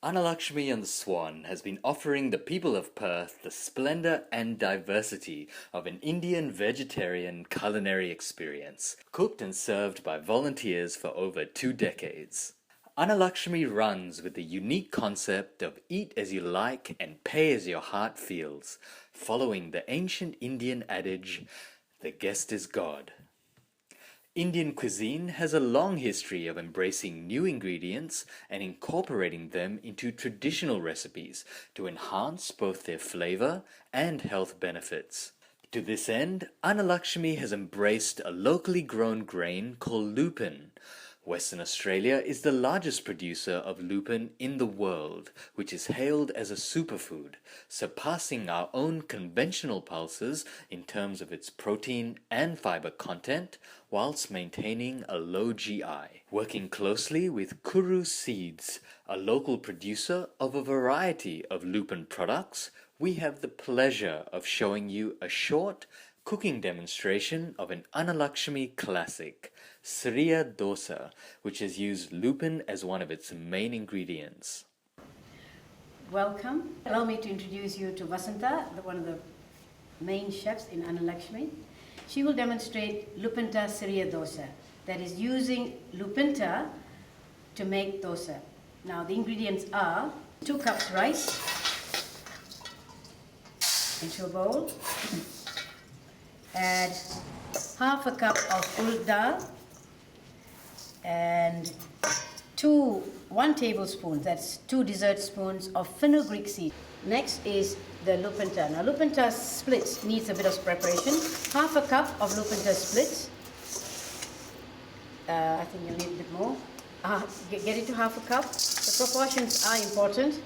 Annalakshmi and the Swan has been offering the people of Perth the splendour and diversity of an Indian vegetarian culinary experience, cooked and served by volunteers for over 2 decades. Annalakshmi runs with the unique concept of eat as you like and pay as your heart feels, following the ancient Indian adage, "The guest is God." Indian cuisine has a long history of embracing new ingredients and incorporating them into traditional recipes to enhance both their flavor and health benefits. To this end, Annalakshmi has embraced a locally grown grain called lupin. Western Australia is the largest producer of lupin in the world, which is hailed as a superfood, surpassing our own conventional pulses in terms of its protein and fiber content, whilst maintaining a low GI. Working closely with Kuru Seeds, a local producer of a variety of lupin products, we have the pleasure of showing you a short cooking demonstration of an Annalakshmi classic, Sriya dosa, which has used lupin as one of its main ingredients. Welcome. Allow me to introduce you to Vasanta, one of the main chefs in Annalakshmi. She will demonstrate lupinta Sriya dosa, that is using lupinta to make dosa. Now the ingredients are 2 cups rice into a bowl. Add half a cup of urd dal and 1 tablespoon, that's 2 dessert spoons of fenugreek seed. Next is the lupinta. Now lupinta splits needs a bit of preparation. Half a cup of lupinta splits. I think you'll need a bit more. Get it to half a cup. The proportions are important.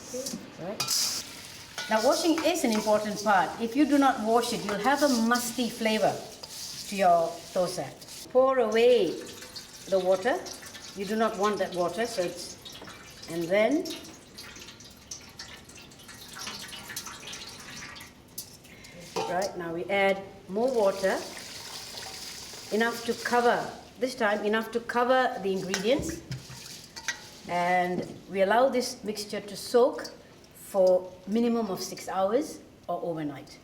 Okay. Right. Now washing is an important part. If you do not wash it, you'll have a musty flavor to your dosa. Pour away the water. You do not want that water, and then right now we add more water, enough to cover the ingredients, and we allow this mixture to soak for minimum of 6 hours or overnight.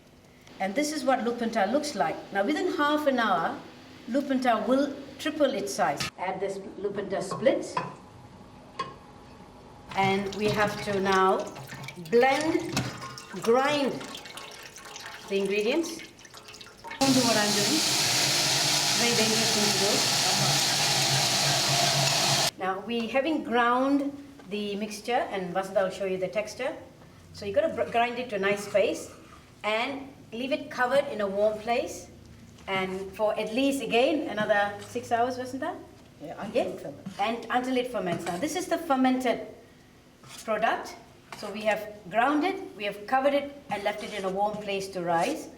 And this is what lupinta looks like. Now within half an hour, lupinta will triple its size. Add this lupinta splits. And we have to now grind the ingredients. Don't do what I'm doing. Very dangerous thing to do. Now having ground the mixture, and Vasudha will show you the texture. So you've got to grind it to a nice paste and leave it covered in a warm place, and for at least again another 6 hours, Vasudha? Yeah, until it ferments. And until it ferments. Now this is the fermented product. So we have ground it, we have covered it and left it in a warm place to rise.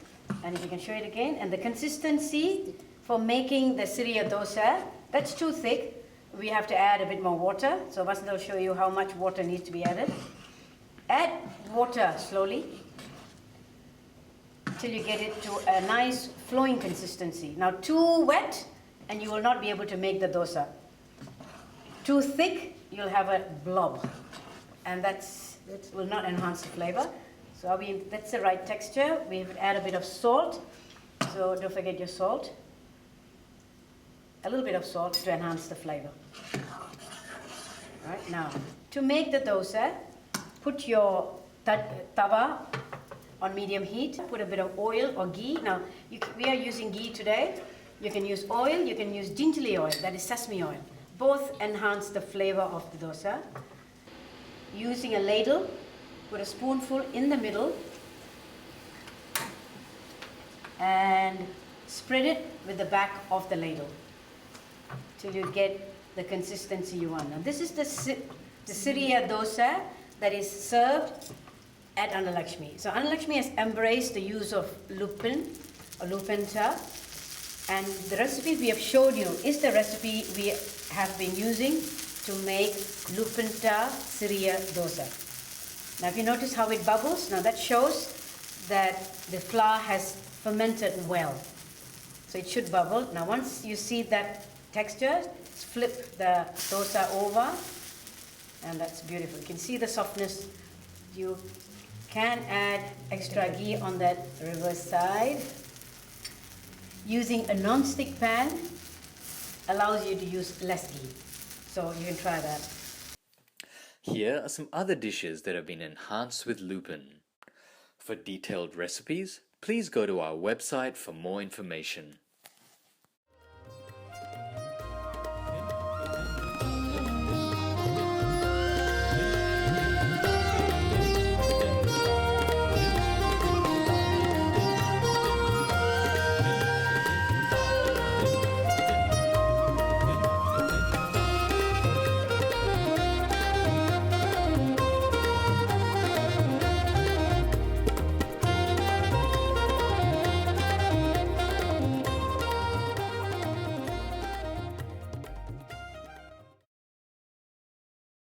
And if you can show it again, and the consistency for making the Sriya dosa, that's too thick. We have to add a bit more water. So Vasudha will show you how much water needs to be added. Add water slowly till you get it to a nice flowing consistency. Now too wet and you will not be able to make the dosa. Too thick, you'll have a blob, and that will not enhance the flavor. So that's the right texture. We have to add a bit of salt. So don't forget your salt. A little bit of salt to enhance the flavor. Right, now, to make the dosa, put your tawa on medium heat. Put a bit of oil or ghee. Now, we are using ghee today. You can use oil, you can use gingerly oil, that is sesame oil. Both enhance the flavor of the dosa. Using a ladle, put a spoonful in the middle and spread it with the back of the ladle till you get the consistency you want. Now this is the Sriya dosa that is served at Annalakshmi. So Annalakshmi has embraced the use of lupin or lupinta, and the recipe we have showed you is the recipe we have been using to make lupinta Sriya dosa. Now if you notice how it bubbles, now that shows that the flour has fermented well. So it should bubble. Now once you see that texture. Flip the dosa over, and that's beautiful. You can see the softness. You can add extra ghee on that reverse side. Using a non-stick pan allows you to use less ghee. So you can try that. Here are some other dishes that have been enhanced with lupin. For detailed recipes, please go to our website for more information.